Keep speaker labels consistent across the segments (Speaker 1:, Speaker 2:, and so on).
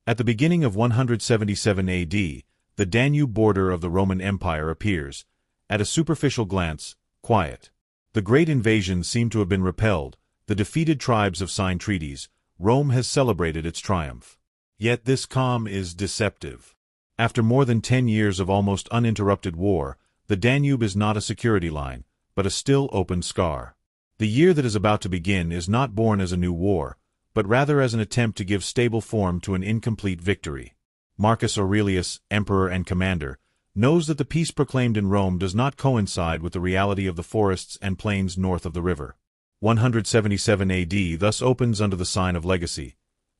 Speaker 1: At the beginning of 177 AD, the Danube border of the Roman Empire appears, at a superficial glance, quiet. The great invasions seem to have been repelled, the defeated tribes have signed treaties, Rome has celebrated its triumph. Yet this calm is deceptive. After more than 10 years of almost uninterrupted war, the Danube is not a security line, but a still open scar. The year that is about to begin is not born as a new war, but rather as an attempt to give stable form to an incomplete victory. Marcus Aurelius, emperor and commander, knows that the peace proclaimed in Rome does not coincide with the reality of the forests and plains north of the river. 177 AD thus opens under the sign of legacy,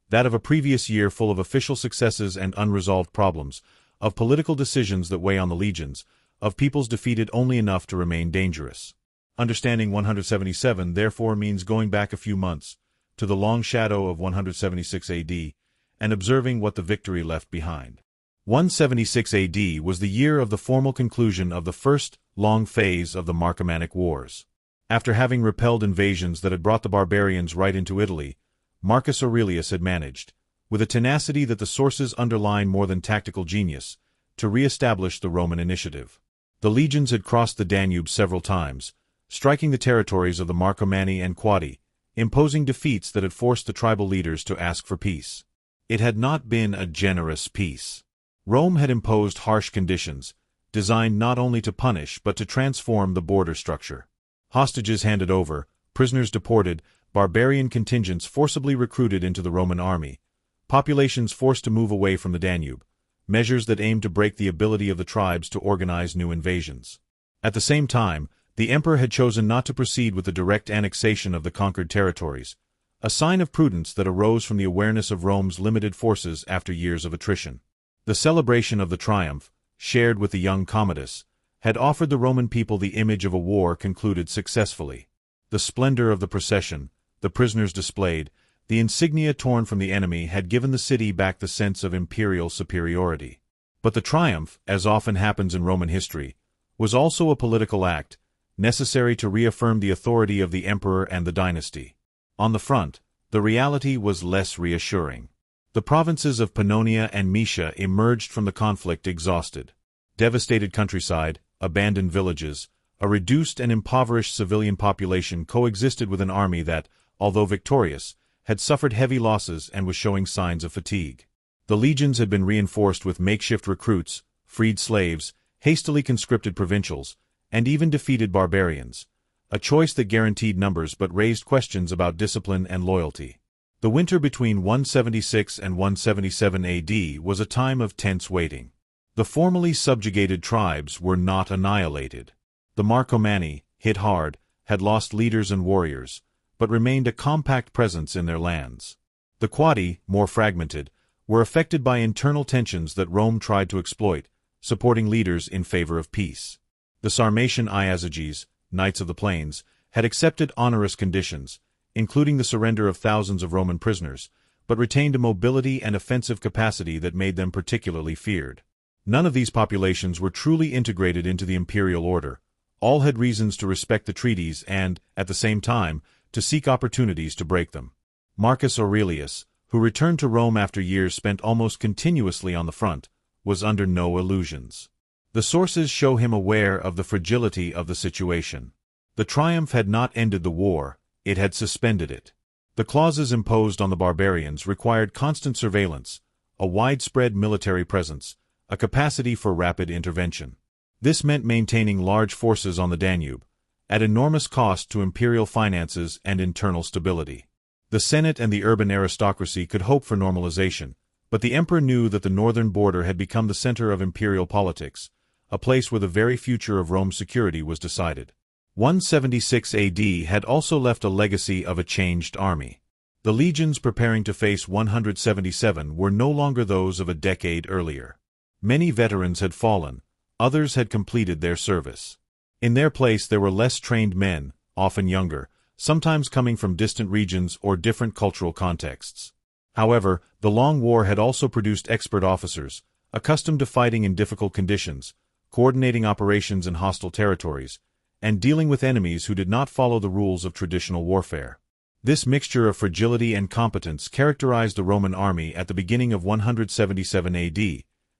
Speaker 1: that of a previous year full of official successes and unresolved problems, of political decisions that weigh on the legions, of peoples defeated only enough to remain dangerous. Understanding 177 therefore means going back a few months, to the long shadow of 176 AD, and observing what the victory left behind. 176 AD was the year of the formal conclusion of the first long phase of the Marcomannic Wars. After having repelled invasions that had brought the barbarians right into Italy, Marcus Aurelius had managed, with a tenacity that the sources underline more than tactical genius, to re-establish the Roman initiative. The legions had crossed the Danube several times, striking the territories of the Marcomanni and Quadi, imposing defeats that had forced the tribal leaders to ask for peace. It had not been a generous peace. Rome had imposed harsh conditions, designed not only to punish but to transform the border structure. Hostages handed over, prisoners deported, barbarian contingents forcibly recruited into the Roman army, populations forced to move away from the Danube, measures that aimed to break the ability of the tribes to organize new invasions. At the same time, the emperor had chosen not to proceed with the direct annexation of the conquered territories, a sign of prudence that arose from the awareness of Rome's limited forces after years of attrition. The celebration of the triumph, shared with the young Commodus, had offered the Roman people the image of a war concluded successfully. The splendor of the procession, the prisoners displayed, the insignia torn from the enemy had given the city back the sense of imperial superiority. But the triumph, as often happens in Roman history, was also a political act, necessary to reaffirm the authority of the emperor and the dynasty. On the front, the reality was less reassuring. The provinces of Pannonia and Moesia emerged from the conflict exhausted. Devastated countryside, abandoned villages, a reduced and impoverished civilian population coexisted with an army that, although victorious, had suffered heavy losses and was showing signs of fatigue. The legions had been reinforced with makeshift recruits, freed slaves, hastily conscripted provincials, and even defeated barbarians, a choice that guaranteed numbers but raised questions about discipline and loyalty. The winter between 176 and 177 AD was a time of tense waiting. The formerly subjugated tribes were not annihilated. The Marcomanni, hit hard, had lost leaders and warriors, but remained a compact presence in their lands. The Quadi, more fragmented, were affected by internal tensions that Rome tried to exploit, supporting leaders in favor of peace. The Sarmatian Iazyges, Knights of the Plains, had accepted onerous conditions, including the surrender of thousands of Roman prisoners, but retained a mobility and offensive capacity that made them particularly feared. None of these populations were truly integrated into the imperial order. All had reasons to respect the treaties and, at the same time, to seek opportunities to break them. Marcus Aurelius, who returned to Rome after years spent almost continuously on the front, was under no illusions. The sources show him aware of the fragility of the situation. The triumph had not ended the war, it had suspended it. The clauses imposed on the barbarians required constant surveillance, a widespread military presence, a capacity for rapid intervention. This meant maintaining large forces on the Danube, at enormous cost to imperial finances and internal stability. The Senate and the urban aristocracy could hope for normalization, but the emperor knew that the northern border had become the center of imperial politics, a place where the very future of Rome's security was decided. 176 AD had also left a legacy of a changed army. The legions preparing to face 177 were no longer those of a decade earlier. Many veterans had fallen, others had completed their service. In their place there were less trained men, often younger, sometimes coming from distant regions or different cultural contexts. However, the long war had also produced expert officers, accustomed to fighting in difficult conditions, coordinating operations in hostile territories, and dealing with enemies who did not follow the rules of traditional warfare. This mixture of fragility and competence characterized the Roman army at the beginning of 177 AD,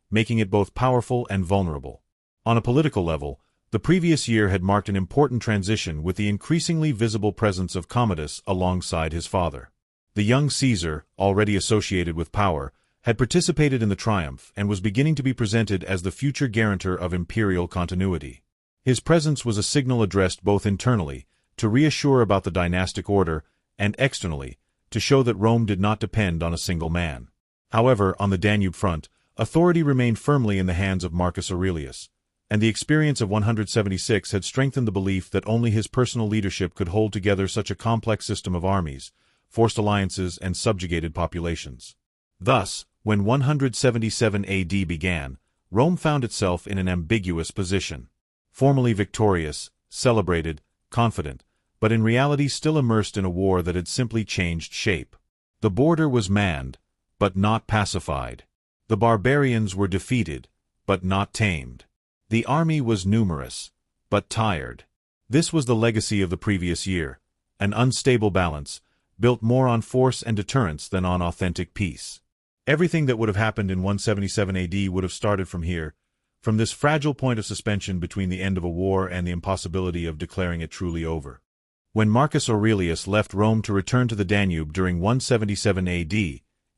Speaker 1: making it both powerful and vulnerable. On a political level, the previous year had marked an important transition with the increasingly visible presence of Commodus alongside his father. The young Caesar, already associated with power, had participated in the triumph and was beginning to be presented as the future guarantor of imperial continuity. His presence was a signal addressed both internally, to reassure about the dynastic order, and externally, to show that Rome did not depend on a single man. However, on the Danube front, authority remained firmly in the hands of Marcus Aurelius, and the experience of 176 had strengthened the belief that only his personal leadership could hold together such a complex system of armies, forced alliances, and subjugated populations. Thus, when 177 AD began, Rome found itself in an ambiguous position. Formally victorious, celebrated, confident, but in reality still immersed in a war that had simply changed shape. The border was manned, but not pacified. The barbarians were defeated, but not tamed. The army was numerous, but tired. This was the legacy of the previous year, an unstable balance, built more on force and deterrence than on authentic peace. Everything that would have happened in 177 AD would have started from here, from this fragile point of suspension between the end of a war and the impossibility of declaring it truly over. When Marcus Aurelius left Rome to return to the Danube during 177 AD,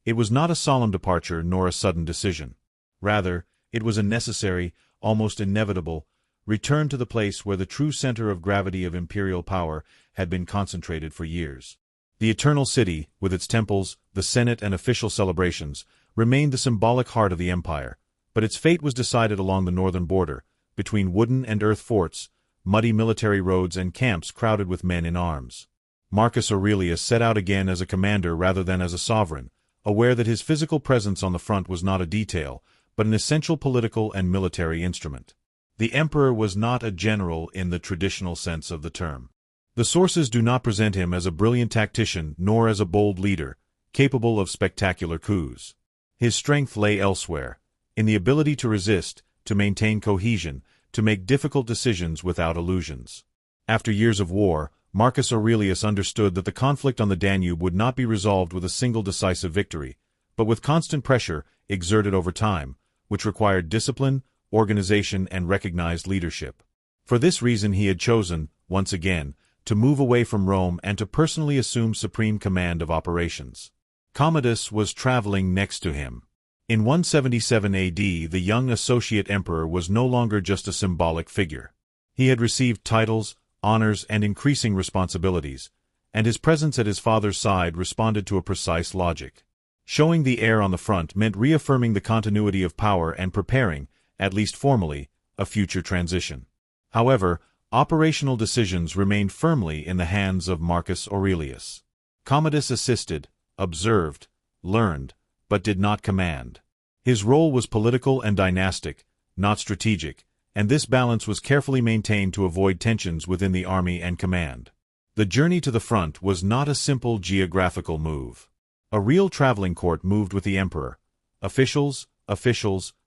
Speaker 1: it was not a solemn departure nor a sudden decision. Rather, it was a necessary, almost inevitable, return to the place where the true center of gravity of imperial power had been concentrated for years. The Eternal City, with its temples, the Senate, and official celebrations, remained the symbolic heart of the empire, but its fate was decided along the northern border, between wooden and earth forts, muddy military roads, and camps crowded with men in arms. Marcus Aurelius set out again as a commander rather than as a sovereign, aware that his physical presence on the front was not a detail, but an essential political and military instrument. The emperor was not a general in the traditional sense of the term. The sources do not present him as a brilliant tactician nor as a bold leader, capable of spectacular coups. His strength lay elsewhere, in the ability to resist, to maintain cohesion, to make difficult decisions without illusions. After years of war, Marcus Aurelius understood that the conflict on the Danube would not be resolved with a single decisive victory, but with constant pressure exerted over time, which required discipline, organization, and recognized leadership. For this reason he had chosen, once again, to move away from Rome and to personally assume supreme command of operations. Commodus was traveling next to him. In 177 AD, the young associate emperor was no longer just a symbolic figure. He had received titles, honors, and increasing responsibilities, and his presence at his father's side responded to a precise logic. Showing the heir on the front meant reaffirming the continuity of power and preparing, at least formally, a future transition. However, operational decisions remained firmly in the hands of Marcus Aurelius. Commodus assisted, observed, learned, but did not command. His role was political and dynastic, not strategic, and this balance was carefully maintained to avoid tensions within the army and command. The journey to the front was not a simple geographical move. A real traveling court moved with the emperor. Officials,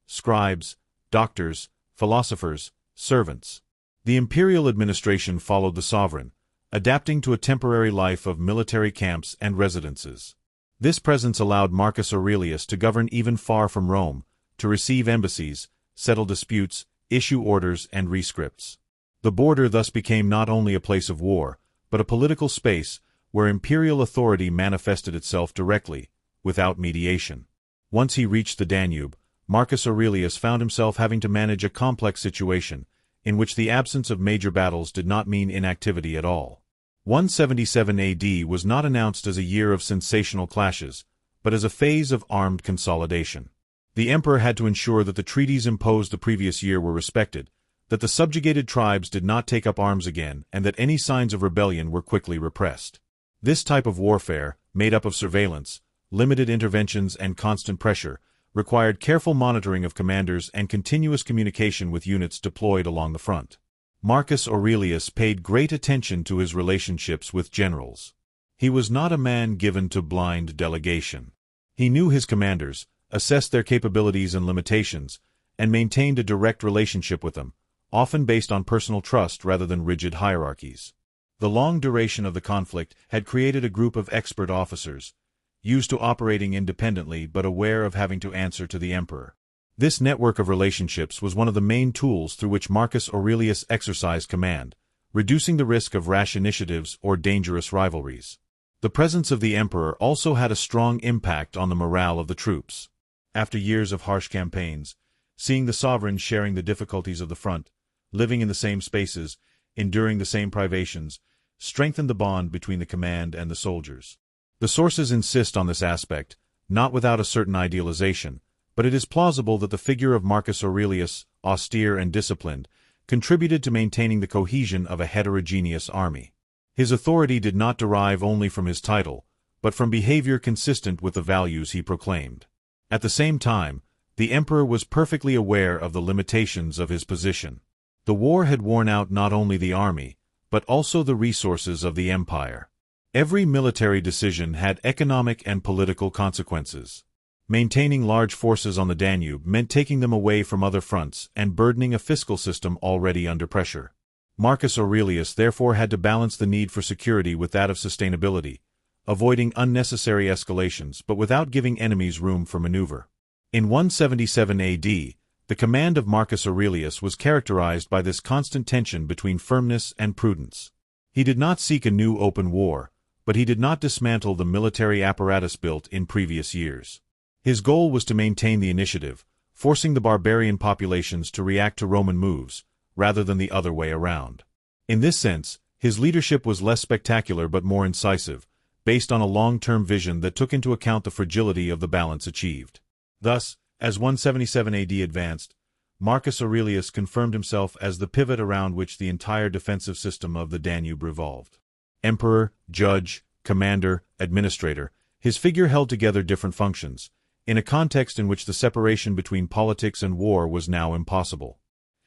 Speaker 1: scribes, doctors, philosophers, servants. The imperial administration followed the sovereign, adapting to a temporary life of military camps and residences. This presence allowed Marcus Aurelius to govern even far from Rome, to receive embassies, settle disputes, issue orders, and rescripts. The border thus became not only a place of war, but a political space where imperial authority manifested itself directly, without mediation. Once he reached the Danube, Marcus Aurelius found himself having to manage a complex situation, in which the absence of major battles did not mean inactivity at all. 177 AD was not announced as a year of sensational clashes, but as a phase of armed consolidation. The emperor had to ensure that the treaties imposed the previous year were respected, that the subjugated tribes did not take up arms again, and that any signs of rebellion were quickly repressed. This type of warfare, made up of surveillance, limited interventions, and constant pressure, required careful monitoring of commanders and continuous communication with units deployed along the front. Marcus Aurelius paid great attention to his relationships with generals. He was not a man given to blind delegation. He knew his commanders, assessed their capabilities and limitations, and maintained a direct relationship with them, often based on personal trust rather than rigid hierarchies. The long duration of the conflict had created a group of expert officers, used to operating independently but aware of having to answer to the emperor. This network of relationships was one of the main tools through which Marcus Aurelius exercised command, reducing the risk of rash initiatives or dangerous rivalries. The presence of the emperor also had a strong impact on the morale of the troops. After years of harsh campaigns, seeing the sovereign sharing the difficulties of the front, living in the same spaces, enduring the same privations, strengthened the bond between the command and the soldiers. The sources insist on this aspect, not without a certain idealization, but it is plausible that the figure of Marcus Aurelius, austere and disciplined, contributed to maintaining the cohesion of a heterogeneous army. His authority did not derive only from his title, but from behavior consistent with the values he proclaimed. At the same time, the emperor was perfectly aware of the limitations of his position. The war had worn out not only the army, but also the resources of the empire. Every military decision had economic and political consequences. Maintaining large forces on the Danube meant taking them away from other fronts and burdening a fiscal system already under pressure. Marcus Aurelius therefore had to balance the need for security with that of sustainability, avoiding unnecessary escalations but without giving enemies room for maneuver. In 177 AD, the command of Marcus Aurelius was characterized by this constant tension between firmness and prudence. He did not seek a new open war, but he did not dismantle the military apparatus built in previous years. His goal was to maintain the initiative, forcing the barbarian populations to react to Roman moves, rather than the other way around. In this sense, his leadership was less spectacular but more incisive, based on a long-term vision that took into account the fragility of the balance achieved. Thus, as 177 AD advanced, Marcus Aurelius confirmed himself as the pivot around which the entire defensive system of the Danube revolved. Emperor, judge, commander, administrator, his figure held together different functions, in a context in which the separation between politics and war was now impossible.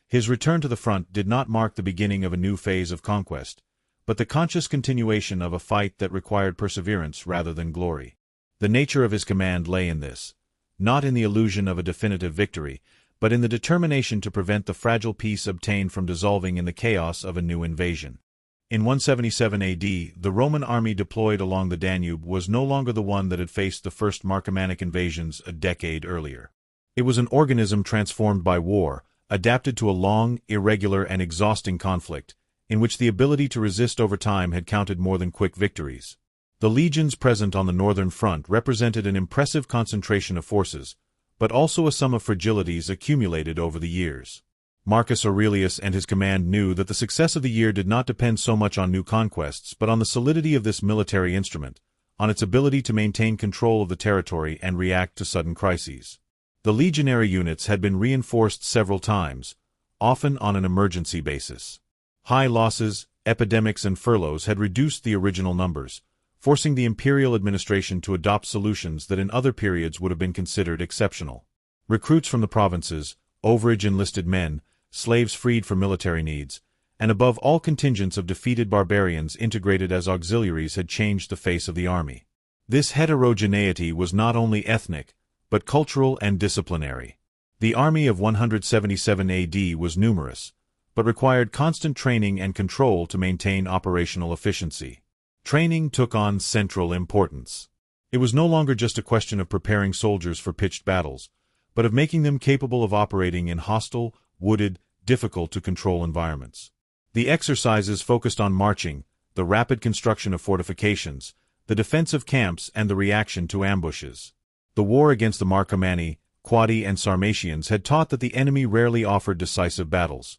Speaker 1: His return to the front did not mark the beginning of a new phase of conquest, but the conscious continuation of a fight that required perseverance rather than glory. The nature of his command lay in this, not in the illusion of a definitive victory, but in the determination to prevent the fragile peace obtained from dissolving in the chaos of a new invasion. In 177 AD, the Roman army deployed along the Danube was no longer the one that had faced the first Marcomannic invasions a decade earlier. It was an organism transformed by war, adapted to a long, irregular, and exhausting conflict, in which the ability to resist over time had counted more than quick victories. The legions present on the northern front represented an impressive concentration of forces, but also a sum of fragilities accumulated over the years. Marcus Aurelius and his command knew that the success of the year did not depend so much on new conquests but on the solidity of this military instrument, on its ability to maintain control of the territory and react to sudden crises. The legionary units had been reinforced several times, often on an emergency basis. High losses, epidemics, and furloughs had reduced the original numbers, forcing the imperial administration to adopt solutions that in other periods would have been considered exceptional. Recruits from the provinces, overage enlisted men, slaves freed for military needs, and above all contingents of defeated barbarians integrated as auxiliaries had changed the face of the army. This heterogeneity was not only ethnic, but cultural and disciplinary. The army of 177 AD was numerous, but required constant training and control to maintain operational efficiency. Training took on central importance. It was no longer just a question of preparing soldiers for pitched battles, but of making them capable of operating in hostile, wooded, difficult-to-control environments. The exercises focused on marching, the rapid construction of fortifications, the defense of camps, and the reaction to ambushes. The war against the Marcomanni, Quadi, and Sarmatians had taught that the enemy rarely offered decisive battles.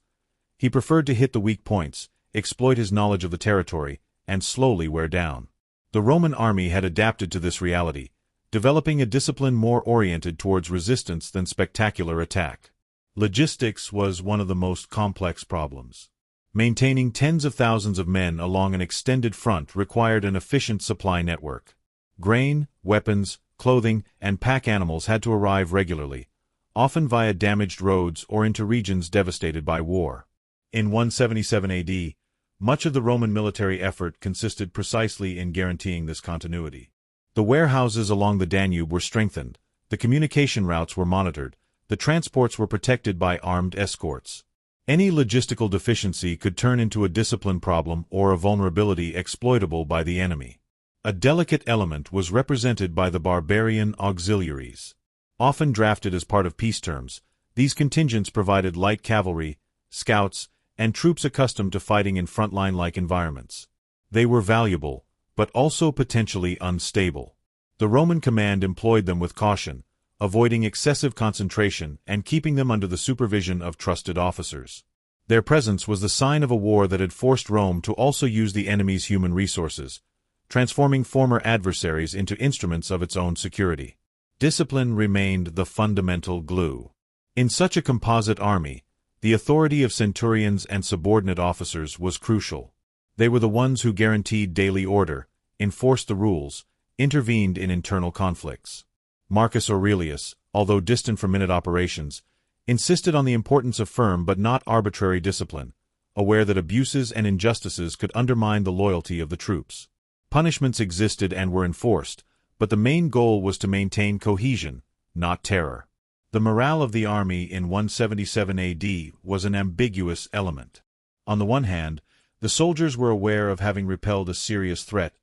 Speaker 1: He preferred to hit the weak points, exploit his knowledge of the territory, and slowly wear down. The Roman army had adapted to this reality, developing a discipline more oriented towards resistance than spectacular attack. Logistics was one of the most complex problems. Maintaining tens of thousands of men along an extended front required an efficient supply network. Grain, weapons, clothing, and pack animals had to arrive regularly, often via damaged roads or into regions devastated by war. In 177 AD, much of the Roman military effort consisted precisely in guaranteeing this continuity. The warehouses along the Danube were strengthened, the communication routes were monitored, the transports were protected by armed escorts. Any logistical deficiency could turn into a discipline problem or a vulnerability exploitable by the enemy. A delicate element was represented by the barbarian auxiliaries. Often drafted as part of peace terms, these contingents provided light cavalry, scouts, and troops accustomed to fighting in frontline-like environments. They were valuable, but also potentially unstable. The Roman command employed them with caution, avoiding excessive concentration and keeping them under the supervision of trusted officers. Their presence was the sign of a war that had forced Rome to also use the enemy's human resources, transforming former adversaries into instruments of its own security. Discipline remained the fundamental glue. In such a composite army, the authority of centurions and subordinate officers was crucial. They were the ones who guaranteed daily order, enforced the rules, intervened in internal conflicts. Marcus Aurelius, although distant from minute operations, insisted on the importance of firm but not arbitrary discipline, aware that abuses and injustices could undermine the loyalty of the troops. Punishments existed and were enforced, but the main goal was to maintain cohesion, not terror. The morale of the army in 177 AD was an ambiguous element. On the one hand, the soldiers were aware of having repelled a serious threat,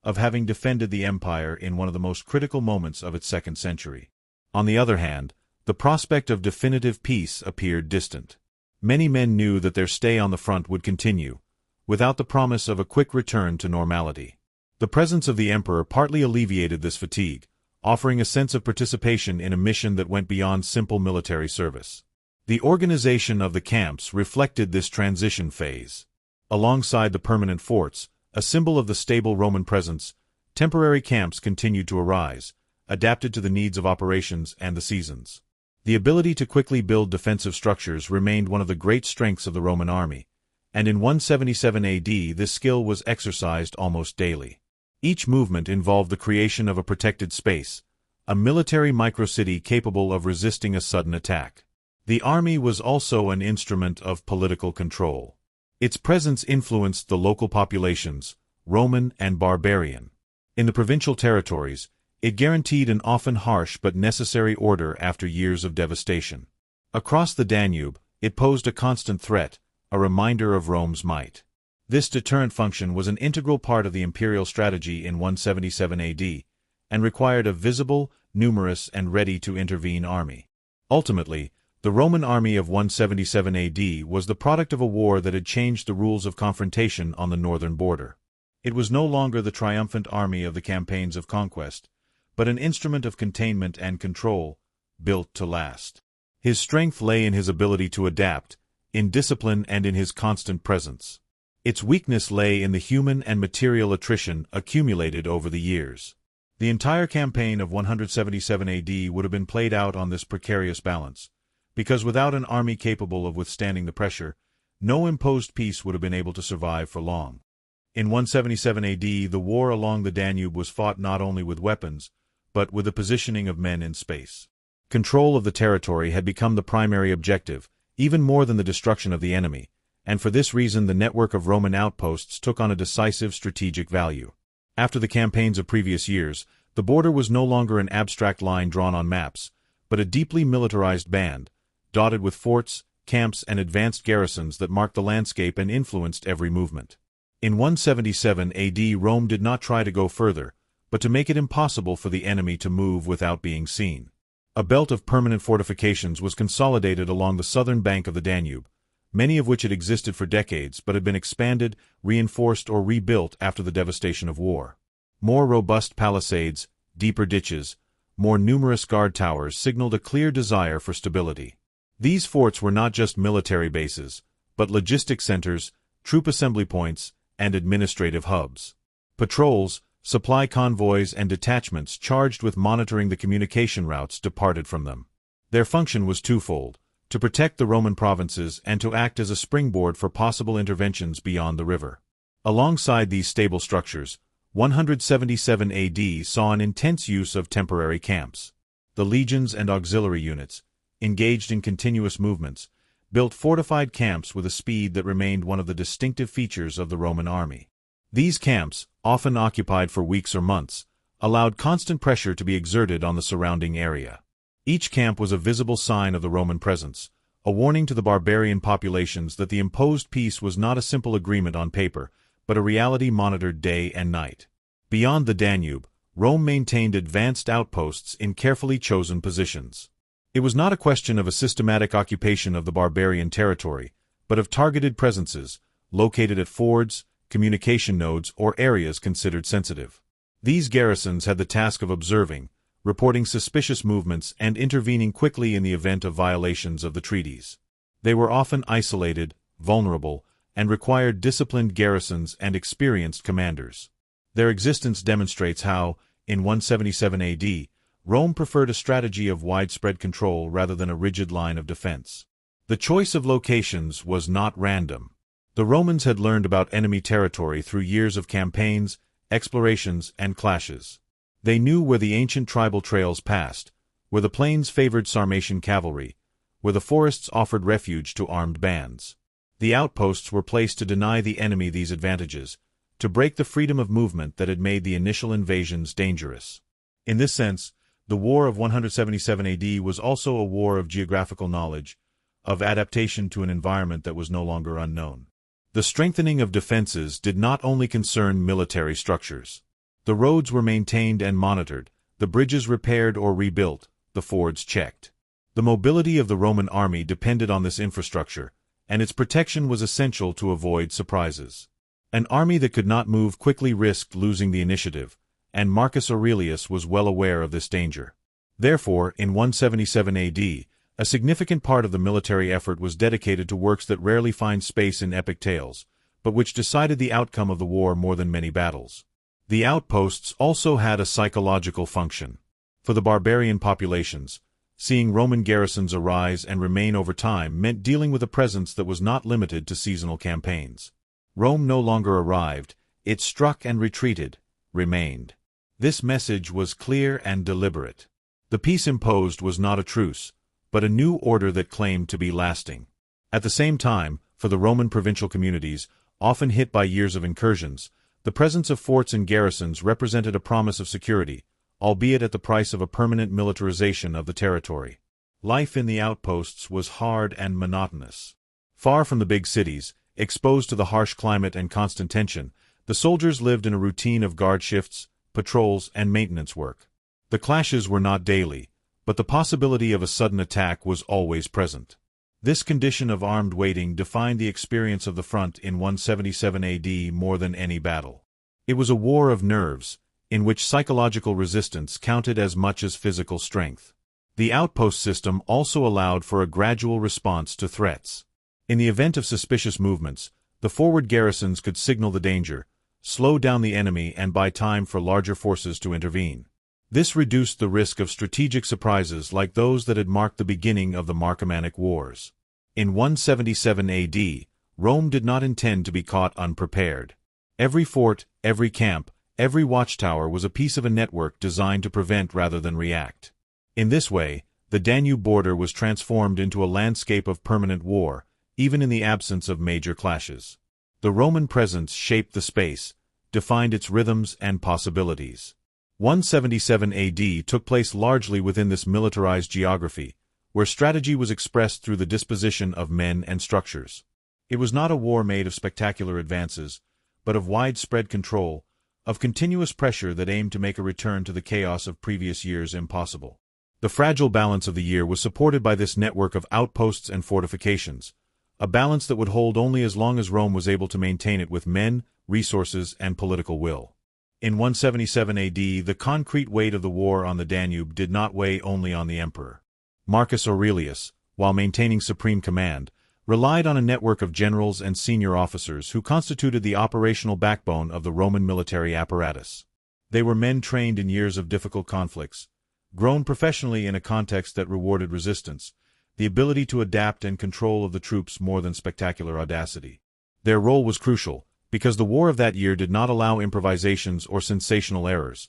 Speaker 1: of having defended the empire in one of the most critical moments of its second century. On the other hand, the prospect of definitive peace appeared distant. Many men knew that their stay on the front would continue, without the promise of a quick return to normality. The presence of the emperor partly alleviated this fatigue, offering a sense of participation in a mission that went beyond simple military service. The organization of the camps reflected this transition phase. Alongside the permanent forts, a symbol of the stable Roman presence, temporary camps continued to arise, adapted to the needs of operations and the seasons. The ability to quickly build defensive structures remained one of the great strengths of the Roman army, and in 177 AD this skill was exercised almost daily. Each movement involved the creation of a protected space, a military microcity capable of resisting a sudden attack. The army was also an instrument of political control. Its presence influenced the local populations, Roman and barbarian. In the provincial territories, it guaranteed an often harsh but necessary order after years of devastation. Across the Danube, it posed a constant threat, a reminder of Rome's might. This deterrent function was an integral part of the imperial strategy in 177 AD, and required a visible, numerous, and ready-to-intervene army. Ultimately, the Roman army of 177 AD was the product of a war that had changed the rules of confrontation on the northern border. It was no longer the triumphant army of the campaigns of conquest, but an instrument of containment and control, built to last. His strength lay in his ability to adapt, in discipline and in his constant presence. Its weakness lay in the human and material attrition accumulated over the years. The entire campaign of 177 AD would have been played out on this precarious balance, because without an army capable of withstanding the pressure, no imposed peace would have been able to survive for long. In 177 AD, the war along the Danube was fought not only with weapons, but with the positioning of men in space. Control of the territory had become the primary objective, even more than the destruction of the enemy, and for this reason the network of Roman outposts took on a decisive strategic value. After the campaigns of previous years, the border was no longer an abstract line drawn on maps, but a deeply militarized band, dotted with forts, camps, and advanced garrisons that marked the landscape and influenced every movement. In 177 AD, Rome did not try to go further, but to make it impossible for the enemy to move without being seen. A belt of permanent fortifications was consolidated along the southern bank of the Danube, many of which had existed for decades but had been expanded, reinforced, or rebuilt after the devastation of war. More robust palisades, deeper ditches, more numerous guard towers signaled a clear desire for stability. These forts were not just military bases, but logistic centers, troop assembly points, and administrative hubs. Patrols, supply convoys, and detachments charged with monitoring the communication routes departed from them. Their function was twofold: to protect the Roman provinces and to act as a springboard for possible interventions beyond the river. Alongside these stable structures, 177 AD saw an intense use of temporary camps. The legions and auxiliary units, engaged in continuous movements, built fortified camps with a speed that remained one of the distinctive features of the Roman army. These camps, often occupied for weeks or months, allowed constant pressure to be exerted on the surrounding area. Each camp was a visible sign of the Roman presence, a warning to the barbarian populations that the imposed peace was not a simple agreement on paper, but a reality monitored day and night. Beyond the Danube, Rome maintained advanced outposts in carefully chosen positions. It was not a question of a systematic occupation of the barbarian territory, but of targeted presences, located at fords, communication nodes, or areas considered sensitive. These garrisons had the task of observing, reporting suspicious movements, and intervening quickly in the event of violations of the treaties. They were often isolated, vulnerable, and required disciplined garrisons and experienced commanders. Their existence demonstrates how, in 177 AD, Rome preferred a strategy of widespread control rather than a rigid line of defense. The choice of locations was not random. The Romans had learned about enemy territory through years of campaigns, explorations, and clashes. They knew where the ancient tribal trails passed, where the plains favored Sarmatian cavalry, where the forests offered refuge to armed bands. The outposts were placed to deny the enemy these advantages, to break the freedom of movement that had made the initial invasions dangerous. In this sense, the War of 177 AD was also a war of geographical knowledge, of adaptation to an environment that was no longer unknown. The strengthening of defenses did not only concern military structures. The roads were maintained and monitored, the bridges repaired or rebuilt, the fords checked. The mobility of the Roman army depended on this infrastructure, and its protection was essential to avoid surprises. An army that could not move quickly risked losing the initiative, and Marcus Aurelius was well aware of this danger. Therefore, in 177 AD, a significant part of the military effort was dedicated to works that rarely find space in epic tales, but which decided the outcome of the war more than many battles. The outposts also had a psychological function. For the barbarian populations, seeing Roman garrisons arise and remain over time meant dealing with a presence that was not limited to seasonal campaigns. Rome no longer arrived, it struck and retreated, remained. This message was clear and deliberate. The peace imposed was not a truce, but a new order that claimed to be lasting. At the same time, for the Roman provincial communities, often hit by years of incursions, the presence of forts and garrisons represented a promise of security, albeit at the price of a permanent militarization of the territory. Life in the outposts was hard and monotonous. Far from the big cities, exposed to the harsh climate and constant tension, the soldiers lived in a routine of guard shifts, patrols, and maintenance work. The clashes were not daily, but the possibility of a sudden attack was always present. This condition of armed waiting defined the experience of the front in 177 AD more than any battle. It was a war of nerves, in which psychological resistance counted as much as physical strength. The outpost system also allowed for a gradual response to threats. In the event of suspicious movements, the forward garrisons could signal the danger, slow down the enemy, and buy time for larger forces to intervene. This reduced the risk of strategic surprises like those that had marked the beginning of the Marcomannic Wars. In 177 AD, Rome did not intend to be caught unprepared. Every fort, every camp, every watchtower was a piece of a network designed to prevent rather than react. In this way, the Danube border was transformed into a landscape of permanent war, even in the absence of major clashes. The Roman presence shaped the space, defined its rhythms and possibilities. 177 AD took place largely within this militarized geography, where strategy was expressed through the disposition of men and structures. It was not a war made of spectacular advances, but of widespread control, of continuous pressure that aimed to make a return to the chaos of previous years impossible. The fragile balance of the year was supported by this network of outposts and fortifications, a balance that would hold only as long as Rome was able to maintain it with men, resources, and political will. In 177 AD, the concrete weight of the war on the Danube did not weigh only on the emperor. Marcus Aurelius, while maintaining supreme command, relied on a network of generals and senior officers who constituted the operational backbone of the Roman military apparatus. They were men trained in years of difficult conflicts, grown professionally in a context that rewarded resistance, the ability to adapt and control of the troops more than spectacular audacity. Their role was crucial, because the war of that year did not allow improvisations or sensational errors.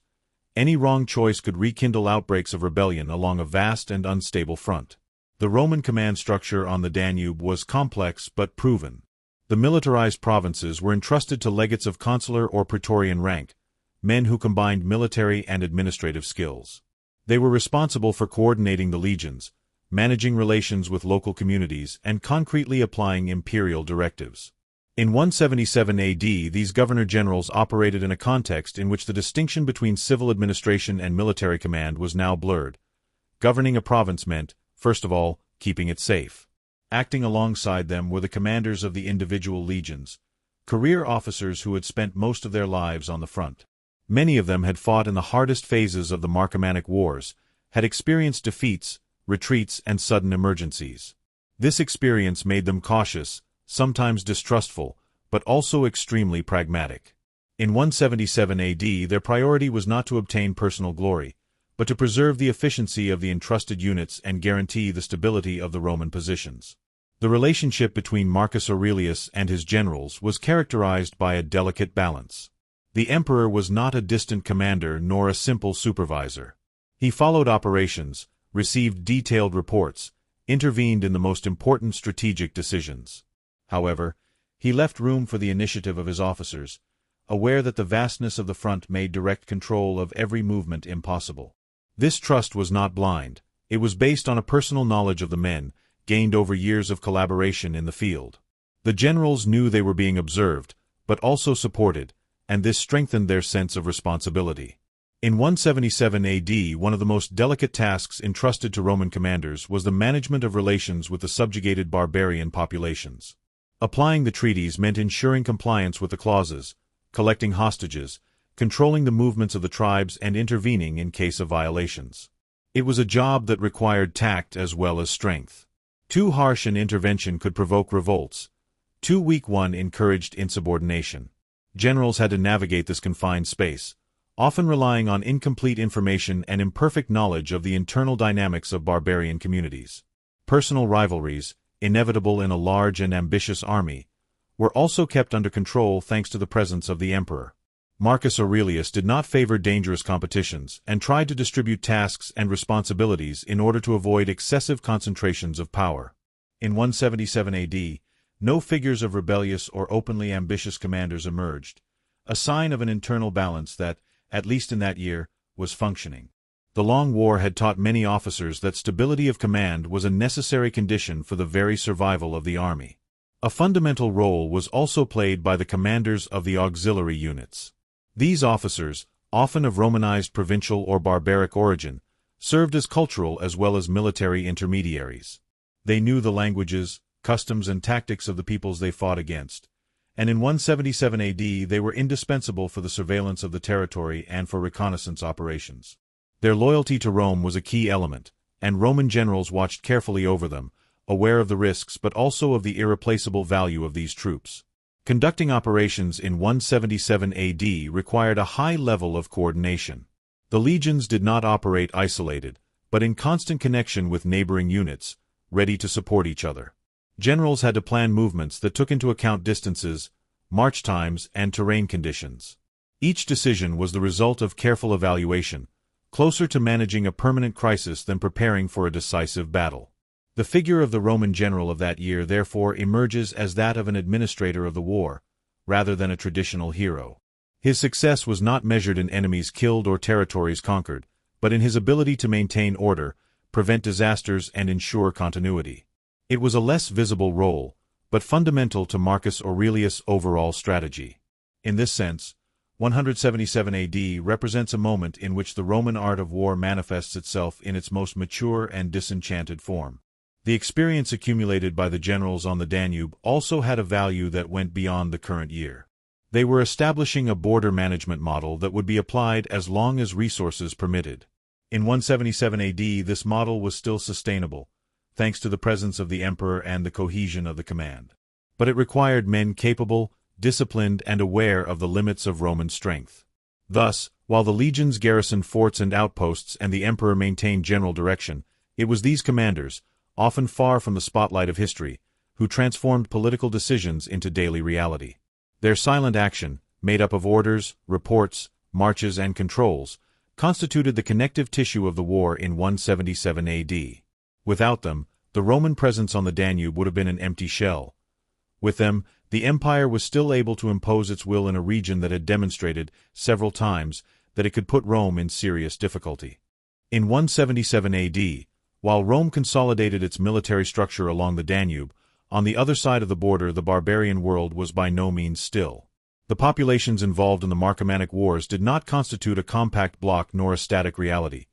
Speaker 1: Any wrong choice could rekindle outbreaks of rebellion along a vast and unstable front. The Roman command structure on the Danube was complex but proven. The militarized provinces were entrusted to legates of consular or praetorian rank, men who combined military and administrative skills. They were responsible for coordinating the legions, managing relations with local communities, and concretely applying imperial directives. In 177 AD, these governor-generals operated in a context in which the distinction between civil administration and military command was now blurred. Governing a province meant, first of all, keeping it safe. Acting alongside them were the commanders of the individual legions, career officers who had spent most of their lives on the front. Many of them had fought in the hardest phases of the Marcomannic Wars, had experienced defeats, retreats, and sudden emergencies. This experience made them cautious, sometimes distrustful, but also extremely pragmatic. In 177 AD, their priority was not to obtain personal glory, but to preserve the efficiency of the entrusted units and guarantee the stability of the Roman positions. The relationship between Marcus Aurelius and his generals was characterized by a delicate balance. The emperor was not a distant commander nor a simple supervisor. He followed operations, received detailed reports, intervened in the most important strategic decisions. However, he left room for the initiative of his officers, aware that the vastness of the front made direct control of every movement impossible. This trust was not blind, it was based on a personal knowledge of the men, gained over years of collaboration in the field. The generals knew they were being observed, but also supported, and this strengthened their sense of responsibility. In 177 AD, one of the most delicate tasks entrusted to Roman commanders was the management of relations with the subjugated barbarian populations. Applying the treaties meant ensuring compliance with the clauses, collecting hostages, controlling the movements of the tribes, and intervening in case of violations. It was a job that required tact as well as strength. Too harsh an intervention could provoke revolts. Too weak one encouraged insubordination. Generals had to navigate this confined space, often relying on incomplete information and imperfect knowledge of the internal dynamics of barbarian communities. Personal rivalries, inevitable in a large and ambitious army, were also kept under control thanks to the presence of the emperor. Marcus Aurelius did not favor dangerous competitions and tried to distribute tasks and responsibilities in order to avoid excessive concentrations of power. In 177 AD, no figures of rebellious or openly ambitious commanders emerged, a sign of an internal balance that, at least in that year, was functioning. The long war had taught many officers that stability of command was a necessary condition for the very survival of the army. A fundamental role was also played by the commanders of the auxiliary units. These officers, often of Romanized provincial or barbaric origin, served as cultural as well as military intermediaries. They knew the languages, customs, and tactics of the peoples they fought against, and in 177 AD they were indispensable for the surveillance of the territory and for reconnaissance operations. Their loyalty to Rome was a key element, and Roman generals watched carefully over them, aware of the risks but also of the irreplaceable value of these troops. Conducting operations in 177 AD required a high level of coordination. The legions did not operate isolated, but in constant connection with neighboring units, ready to support each other. Generals had to plan movements that took into account distances, march times, and terrain conditions. Each decision was the result of careful evaluation, closer to managing a permanent crisis than preparing for a decisive battle. The figure of the Roman general of that year therefore emerges as that of an administrator of the war, rather than a traditional hero. His success was not measured in enemies killed or territories conquered, but in his ability to maintain order, prevent disasters, and ensure continuity. It was a less visible role, but fundamental to Marcus Aurelius' overall strategy. In this sense, 177 AD represents a moment in which the Roman art of war manifests itself in its most mature and disenchanted form. The experience accumulated by the generals on the Danube also had a value that went beyond the current year. They were establishing a border management model that would be applied as long as resources permitted. In 177 AD, this model was still sustainable, thanks to the presence of the emperor and the cohesion of the command. But it required men capable, disciplined, and aware of the limits of Roman strength. Thus, while the legions garrisoned forts and outposts and the emperor maintained general direction, it was these commanders, often far from the spotlight of history, who transformed political decisions into daily reality. Their silent action, made up of orders, reports, marches, and controls, constituted the connective tissue of the war in 177 AD. Without them, the Roman presence on the Danube would have been an empty shell. With them, the empire was still able to impose its will in a region that had demonstrated, several times, that it could put Rome in serious difficulty. In 177 AD, While Rome consolidated its military structure along the Danube, on the other side of the border the barbarian world was by no means still. The populations involved in the Marcomannic Wars did not constitute a compact bloc nor a static reality.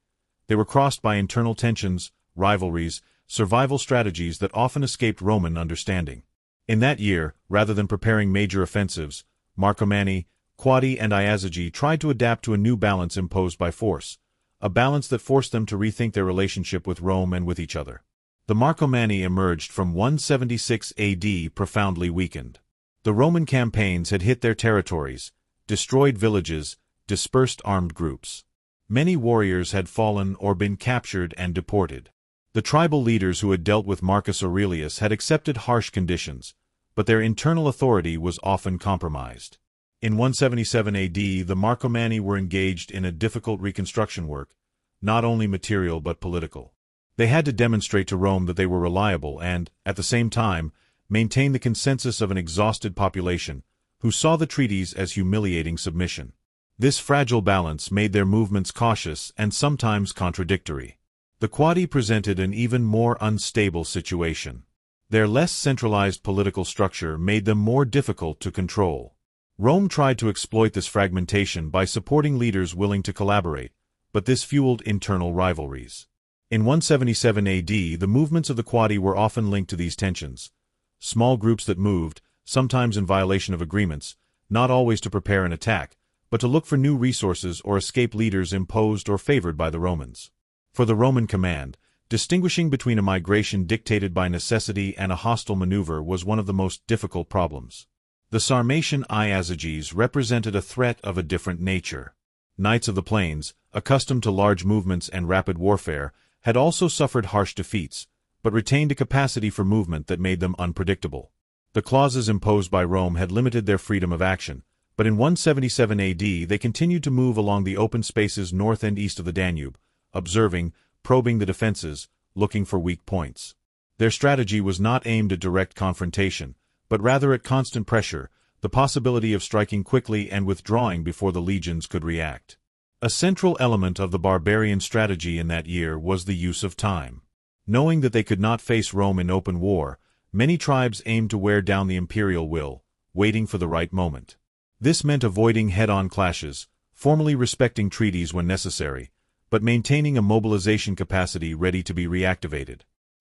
Speaker 1: They were crossed by internal tensions, rivalries, survival strategies that often escaped Roman understanding. In that year, rather than preparing major offensives, Marcomanni, Quadi and Iazyges tried to adapt to a new balance imposed by force, a balance that forced them to rethink their relationship with Rome and with each other. The Marcomanni emerged from 176 AD profoundly weakened. The Roman campaigns had hit their territories, destroyed villages, dispersed armed groups. Many warriors had fallen or been captured and deported. The tribal leaders who had dealt with Marcus Aurelius had accepted harsh conditions, but their internal authority was often compromised. In 177 AD, the Marcomanni were engaged in a difficult reconstruction work, not only material but political. They had to demonstrate to Rome that they were reliable and, at the same time, maintain the consensus of an exhausted population, who saw the treaties as humiliating submission. This fragile balance made their movements cautious and sometimes contradictory. The Quadi presented an even more unstable situation. Their less centralized political structure made them more difficult to control. Rome tried to exploit this fragmentation by supporting leaders willing to collaborate, but this fueled internal rivalries. In 177 AD, the movements of the Quadi were often linked to these tensions. Small groups that moved, sometimes in violation of agreements, not always to prepare an attack, but to look for new resources or escape leaders imposed or favored by the Romans. For the Roman command, distinguishing between a migration dictated by necessity and a hostile maneuver was one of the most difficult problems. The Sarmatian Iazyges represented a threat of a different nature. Knights of the plains, accustomed to large movements and rapid warfare, had also suffered harsh defeats, but retained a capacity for movement that made them unpredictable. The clauses imposed by Rome had limited their freedom of action, but in 177 AD they continued to move along the open spaces north and east of the Danube, observing, probing the defenses, looking for weak points. Their strategy was not aimed at direct confrontation, but rather at constant pressure, the possibility of striking quickly and withdrawing before the legions could react. A central element of the barbarian strategy in that year was the use of time. Knowing that they could not face Rome in open war, many tribes aimed to wear down the imperial will, waiting for the right moment. This meant avoiding head-on clashes, formally respecting treaties when necessary, but maintaining a mobilization capacity ready to be reactivated.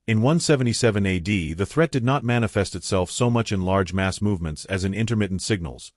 Speaker 1: In 177 AD, the threat did not manifest itself so much in large mass movements as in intermittent signals,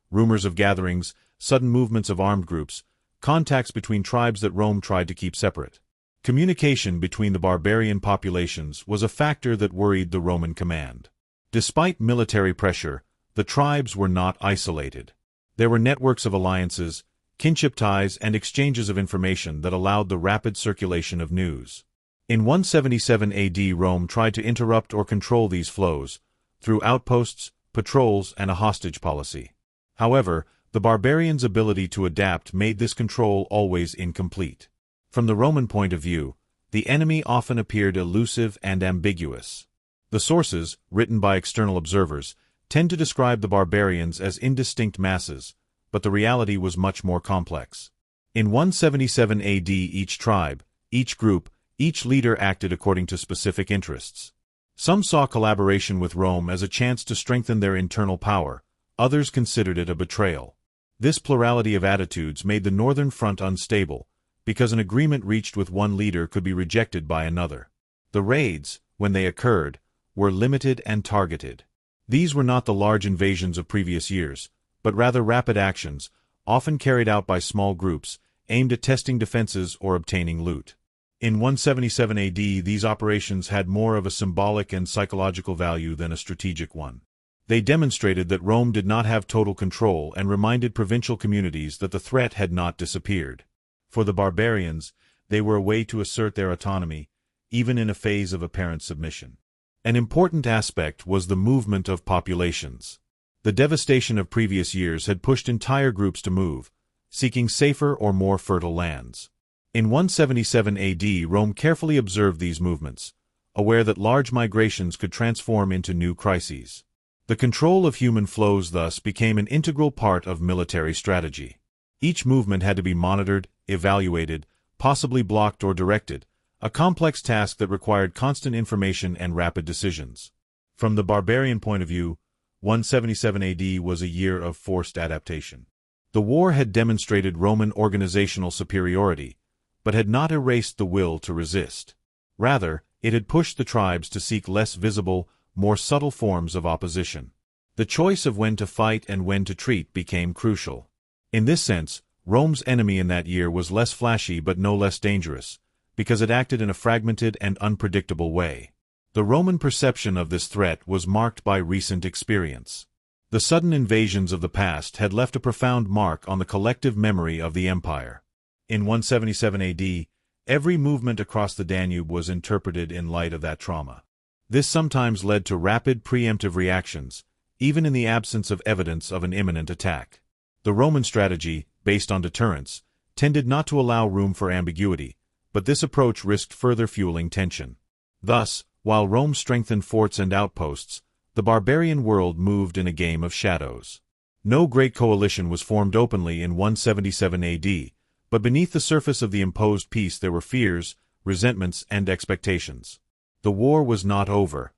Speaker 1: rumors of gatherings, sudden movements of armed groups, contacts between tribes that Rome tried to keep separate. Communication between the barbarian populations was a factor that worried the Roman command. Despite military pressure, the tribes were not isolated. There were networks of alliances, kinship ties, and exchanges of information that allowed the rapid circulation of news. In 177 AD, Rome tried to interrupt or control these flows, through outposts, patrols, and a hostage policy. However, the barbarians' ability to adapt made this control always incomplete. From the Roman point of view, the enemy often appeared elusive and ambiguous. The sources, written by external observers, tend to describe the barbarians as indistinct masses, but the reality was much more complex. In 177 AD, each tribe, each group, each leader acted according to specific interests. Some saw collaboration with Rome as a chance to strengthen their internal power, others considered it a betrayal. This plurality of attitudes made the northern front unstable, because an agreement reached with one leader could be rejected by another. The raids, when they occurred, were limited and targeted. These were not the large invasions of previous years, but rather rapid actions, often carried out by small groups, aimed at testing defenses or obtaining loot. In 177 AD, these operations had more of a symbolic and psychological value than a strategic one. They demonstrated that Rome did not have total control and reminded provincial communities that the threat had not disappeared. For the barbarians, they were a way to assert their autonomy, even in a phase of apparent submission. An important aspect was the movement of populations. The devastation of previous years had pushed entire groups to move, seeking safer or more fertile lands. In 177 AD, Rome carefully observed these movements, aware that large migrations could transform into new crises. The control of human flows thus became an integral part of military strategy. Each movement had to be monitored, evaluated, possibly blocked or directed, a complex task that required constant information and rapid decisions. From the barbarian point of view, 177 AD was a year of forced adaptation. The war had demonstrated Roman organizational superiority, but had not erased the will to resist. Rather, it had pushed the tribes to seek less visible, more subtle forms of opposition. The choice of when to fight and when to treat became crucial. In this sense, Rome's enemy in that year was less flashy but no less dangerous, because it acted in a fragmented and unpredictable way. The Roman perception of this threat was marked by recent experience. The sudden invasions of the past had left a profound mark on the collective memory of the empire. In 177 AD, every movement across the Danube was interpreted in light of that trauma. This sometimes led to rapid preemptive reactions, even in the absence of evidence of an imminent attack. The Roman strategy, based on deterrence, tended not to allow room for ambiguity, but this approach risked further fueling tension. Thus, while Rome strengthened forts and outposts, the barbarian world moved in a game of shadows. No great coalition was formed openly in 177 AD, but beneath the surface of the imposed peace there were fears, resentments, and expectations. The war was not over.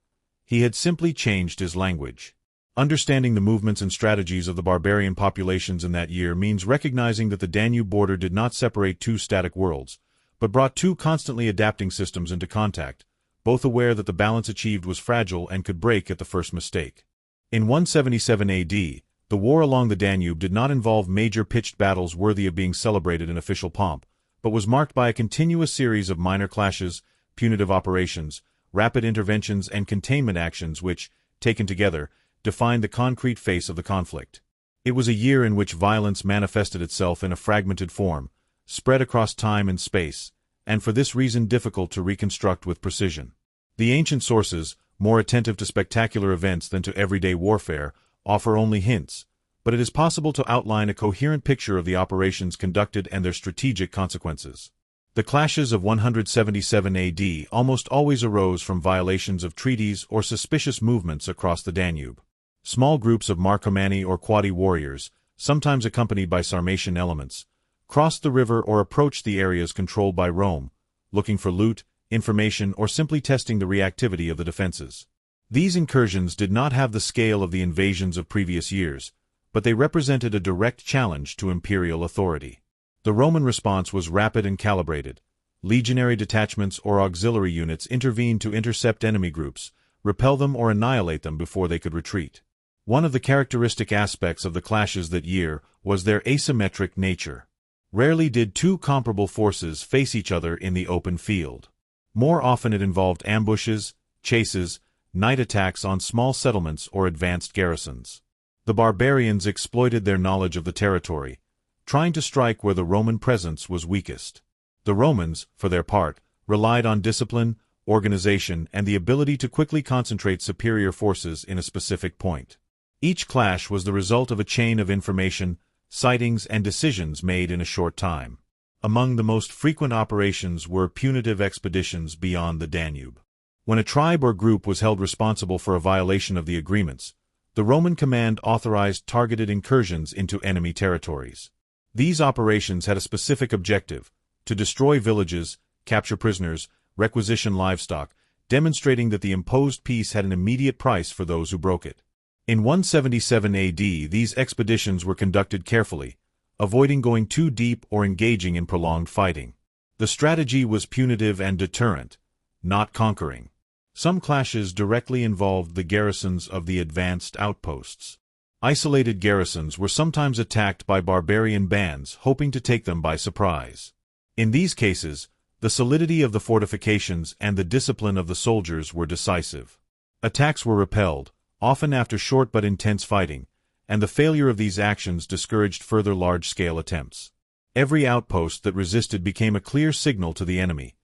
Speaker 1: He had simply changed his language. Understanding the movements and strategies of the barbarian populations in that year means recognizing that the Danube border did not separate two static worlds, but brought two constantly adapting systems into contact, both aware that the balance achieved was fragile and could break at the first mistake. In 177 AD, the war along the Danube did not involve major pitched battles worthy of being celebrated in official pomp, but was marked by a continuous series of minor clashes, punitive operations, rapid interventions, and containment actions which, taken together, defined the concrete face of the conflict. It was a year in which violence manifested itself in a fragmented form, spread across time and space, and for this reason difficult to reconstruct with precision. The ancient sources, more attentive to spectacular events than to everyday warfare, offer only hints, but it is possible to outline a coherent picture of the operations conducted and their strategic consequences. The clashes of 177 AD almost always arose from violations of treaties or suspicious movements across the Danube. Small groups of Marcomanni or Quadi warriors, sometimes accompanied by Sarmatian elements, crossed the river or approached the areas controlled by Rome, looking for loot, information, or simply testing the reactivity of the defenses. These incursions did not have the scale of the invasions of previous years, but they represented a direct challenge to imperial authority. The Roman response was rapid and calibrated. Legionary detachments or auxiliary units intervened to intercept enemy groups, repel them or annihilate them before they could retreat. One of the characteristic aspects of the clashes that year was their asymmetric nature. Rarely did two comparable forces face each other in the open field. More often it involved ambushes, chases, night attacks on small settlements or advanced garrisons. The barbarians exploited their knowledge of the territory, trying to strike where the Roman presence was weakest. The Romans, for their part, relied on discipline, organization, and the ability to quickly concentrate superior forces in a specific point. Each clash was the result of a chain of information, sightings, and decisions made in a short time. Among the most frequent operations were punitive expeditions beyond the Danube. When a tribe or group was held responsible for a violation of the agreements, the Roman command authorized targeted incursions into enemy territories. These operations had a specific objective: to destroy villages, capture prisoners, requisition livestock, demonstrating that the imposed peace had an immediate price for those who broke it. In 177 AD, these expeditions were conducted carefully, avoiding going too deep or engaging in prolonged fighting. The strategy was punitive and deterrent, not conquering. Some clashes directly involved the garrisons of the advanced outposts. Isolated garrisons were sometimes attacked by barbarian bands hoping to take them by surprise. In these cases, the solidity of the fortifications and the discipline of the soldiers were decisive. Attacks were repelled, often after short but intense fighting, and the failure of these actions discouraged further large-scale attempts. Every outpost that resisted became a clear signal to the enemy.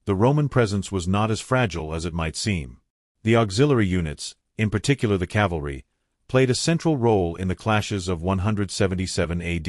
Speaker 1: The Roman presence was not as fragile as it might seem. The auxiliary units, in particular the cavalry, played a central role in the clashes of 177 AD.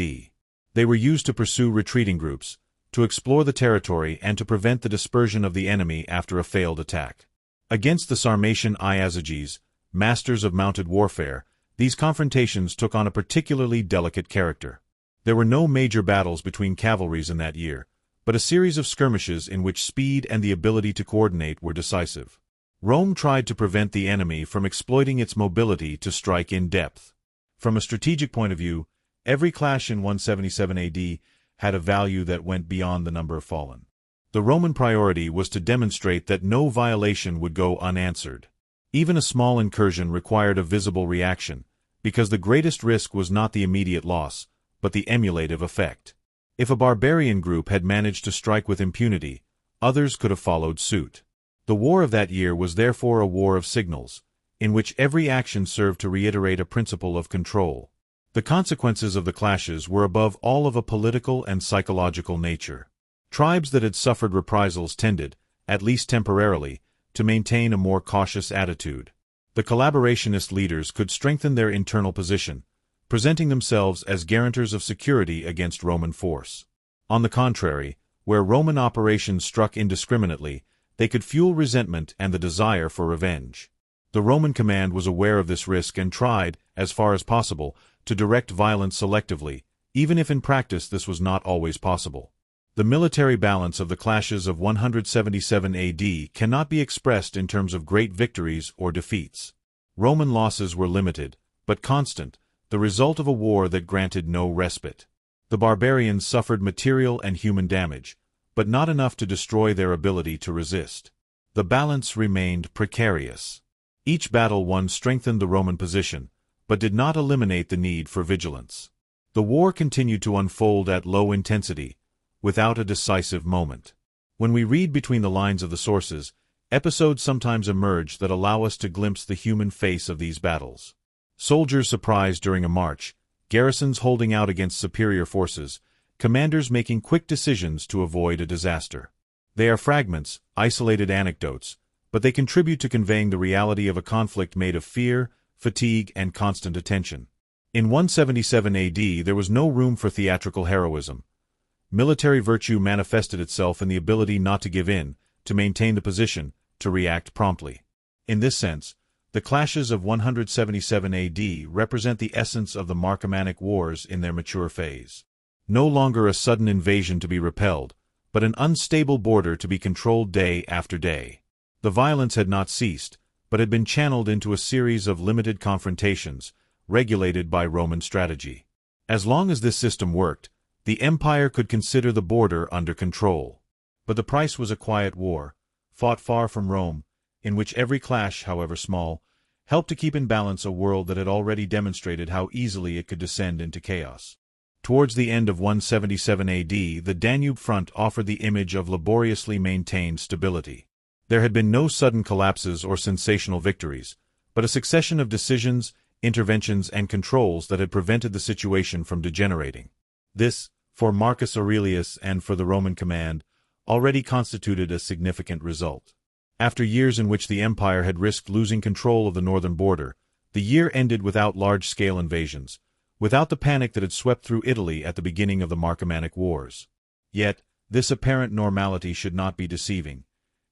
Speaker 1: They were used to pursue retreating groups, to explore the territory, and to prevent the dispersion of the enemy after a failed attack. Against the Sarmatian Iazyges, masters of mounted warfare, these confrontations took on a particularly delicate character. There were no major battles between cavalries in that year, but a series of skirmishes in which speed and the ability to coordinate were decisive. Rome tried to prevent the enemy from exploiting its mobility to strike in depth. From a strategic point of view, every clash in 177 AD had a value that went beyond the number of fallen. The Roman priority was to demonstrate that no violation would go unanswered. Even a small incursion required a visible reaction, because the greatest risk was not the immediate loss, but the emulative effect. If a barbarian group had managed to strike with impunity, others could have followed suit. The war of that year was therefore a war of signals, in which every action served to reiterate a principle of control. The consequences of the clashes were above all of a political and psychological nature. Tribes that had suffered reprisals tended, at least temporarily, to maintain a more cautious attitude. The collaborationist leaders could strengthen their internal position, presenting themselves as guarantors of security against Roman force. On the contrary, where Roman operations struck indiscriminately, they could fuel resentment and the desire for revenge. The Roman command was aware of this risk and tried, as far as possible, to direct violence selectively, even if in practice this was not always possible. The military balance of the clashes of 177 AD cannot be expressed in terms of great victories or defeats. Roman losses were limited, but constant, the result of a war that granted no respite. The barbarians suffered material and human damage, but not enough to destroy their ability to resist. The balance remained precarious. Each battle won strengthened the Roman position, but did not eliminate the need for vigilance. The war continued to unfold at low intensity, without a decisive moment. When we read between the lines of the sources, episodes sometimes emerge that allow us to glimpse the human face of these battles. Soldiers surprised during a march, garrisons holding out against superior forces, commanders making quick decisions to avoid a disaster. They are fragments, isolated anecdotes, but they contribute to conveying the reality of a conflict made of fear, fatigue, and constant attention. In 177 AD there was no room for theatrical heroism. Military virtue manifested itself in the ability not to give in, to maintain the position, to react promptly. In this sense, the clashes of 177 AD represent the essence of the Marcomannic Wars in their mature phase. No longer a sudden invasion to be repelled, but an unstable border to be controlled day after day. The violence had not ceased, but had been channeled into a series of limited confrontations, regulated by Roman strategy. As long as this system worked, the empire could consider the border under control. But the price was a quiet war, fought far from Rome, in which every clash, however small, helped to keep in balance a world that had already demonstrated how easily it could descend into chaos. Towards the end of 177 AD, the Danube front offered the image of laboriously maintained stability. There had been no sudden collapses or sensational victories, but a succession of decisions, interventions, and controls that had prevented the situation from degenerating. This, for Marcus Aurelius and for the Roman command, already constituted a significant result. After years in which the empire had risked losing control of the northern border, the year ended without large-scale invasions, without the panic that had swept through Italy at the beginning of the Marcomannic Wars. Yet, this apparent normality should not be deceiving.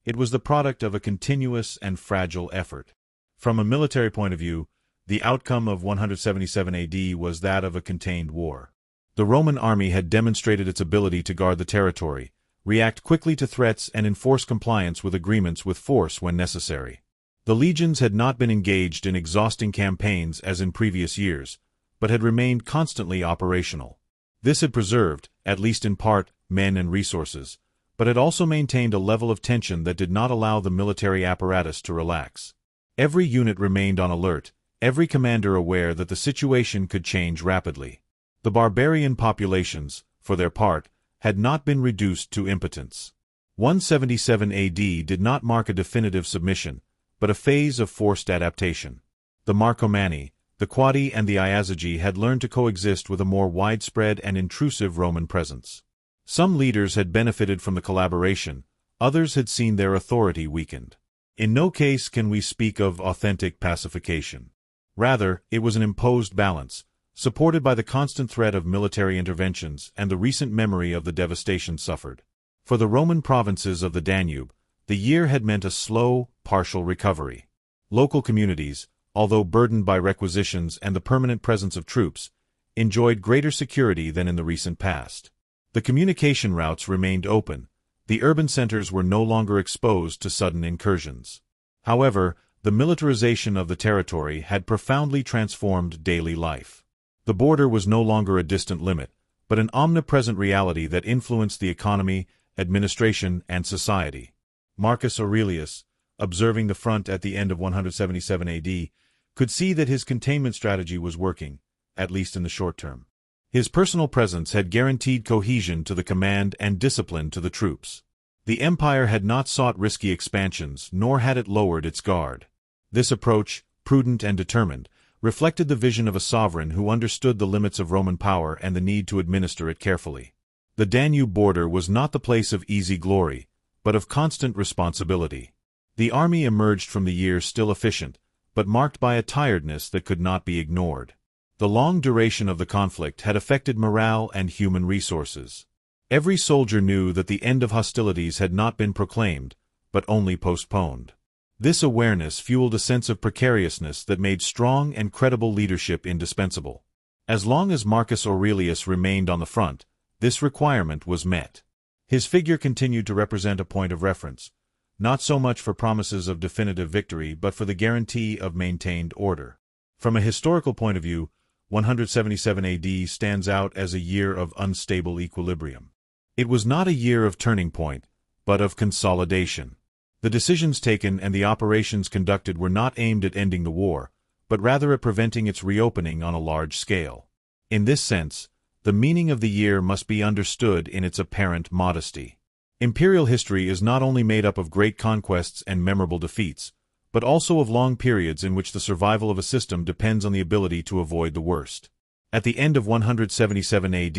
Speaker 1: It was the product of a continuous and fragile effort. From a military point of view, the outcome of 177 AD was that of a contained war. The Roman army had demonstrated its ability to guard the territory, react quickly to threats, and enforce compliance with agreements with force when necessary. The legions had not been engaged in exhausting campaigns as in previous years, but had remained constantly operational. This had preserved, at least in part, men and resources, but had also maintained a level of tension that did not allow the military apparatus to relax. Every unit remained on alert, every commander aware that the situation could change rapidly. The barbarian populations, for their part, had not been reduced to impotence. 177 AD did not mark a definitive submission, but a phase of forced adaptation. The Marcomanni, the Quadi, and the Iazyges had learned to coexist with a more widespread and intrusive Roman presence. Some leaders had benefited from the collaboration, others had seen their authority weakened. In no case can we speak of authentic pacification. Rather, it was an imposed balance, supported by the constant threat of military interventions and the recent memory of the devastation suffered. For the Roman provinces of the Danube, the year had meant a slow, partial recovery. Local communities, although burdened by requisitions and the permanent presence of troops, enjoyed greater security than in the recent past. The communication routes remained open. The urban centers were no longer exposed to sudden incursions. However, the militarization of the territory had profoundly transformed daily life. The border was no longer a distant limit, but an omnipresent reality that influenced the economy, administration, and society. Marcus Aurelius, observing the front at the end of 177 AD, could see that his containment strategy was working, at least in the short term. His personal presence had guaranteed cohesion to the command and discipline to the troops. The empire had not sought risky expansions, nor had it lowered its guard. This approach, prudent and determined, reflected the vision of a sovereign who understood the limits of Roman power and the need to administer it carefully. The Danube border was not the place of easy glory, but of constant responsibility. The army emerged from the year still efficient, but marked by a tiredness that could not be ignored. The long duration of the conflict had affected morale and human resources. Every soldier knew that the end of hostilities had not been proclaimed, but only postponed. This awareness fueled a sense of precariousness that made strong and credible leadership indispensable. As long as Marcus Aurelius remained on the front, this requirement was met. His figure continued to represent a point of reference, not so much for promises of definitive victory but for the guarantee of maintained order. From a historical point of view, 177 AD stands out as a year of unstable equilibrium. It was not a year of turning point, but of consolidation. The decisions taken and the operations conducted were not aimed at ending the war, but rather at preventing its reopening on a large scale. In this sense, the meaning of the year must be understood in its apparent modesty. Imperial history is not only made up of great conquests and memorable defeats, but also of long periods in which the survival of a system depends on the ability to avoid the worst. At the end of 177 AD,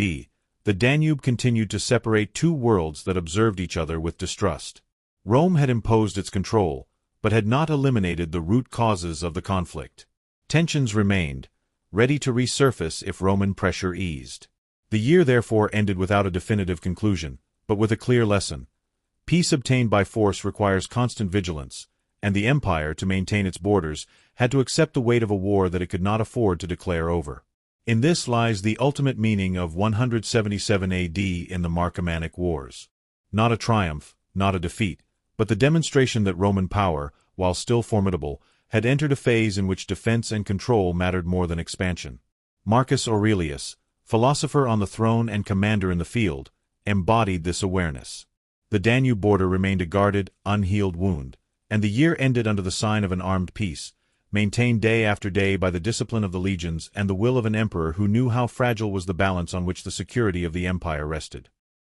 Speaker 1: the Danube continued to separate two worlds that observed each other with distrust. Rome had imposed its control, but had not eliminated the root causes of the conflict. Tensions remained, ready to resurface if Roman pressure eased. The year therefore ended without a definitive conclusion, but with a clear lesson. Peace obtained by force requires constant vigilance, and the empire, to maintain its borders, had to accept the weight of a war that it could not afford to declare over. In this lies the ultimate meaning of 177 AD in the Marcomannic Wars. Not a triumph, not a defeat, but the demonstration that Roman power, while still formidable, had entered a phase in which defense and control mattered more than expansion. Marcus Aurelius, philosopher on the throne and commander in the field, embodied this awareness. The Danube border remained a guarded, unhealed wound, and the year ended under the sign of an armed peace, maintained day after day by the discipline of the legions and the will of an emperor who knew how fragile was the balance on which the security of the empire rested.